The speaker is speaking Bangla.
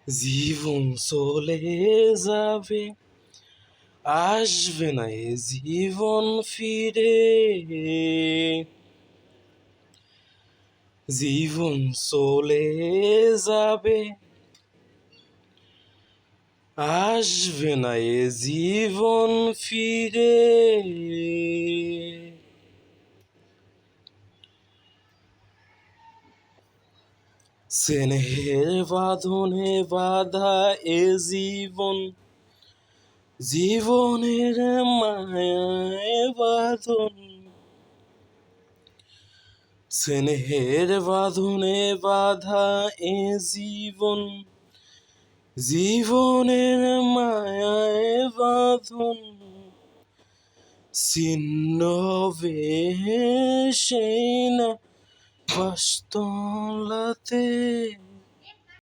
জীবন চলে যাবে, আসবে না এ জীবন ফিরে। জীবন চলে যাবে, আসবে না এ জীবন ফিরে। স্নেহের বাঁধনে বাঁধা এ জীবন, জীবনের মায়ায় বাঁধন। স্নেহের বাঁধনে বাঁধা এ জীবন, জীবনের মায়ায় বাঁধন। ছিন্ন হবে সেই না বাসতলাতে।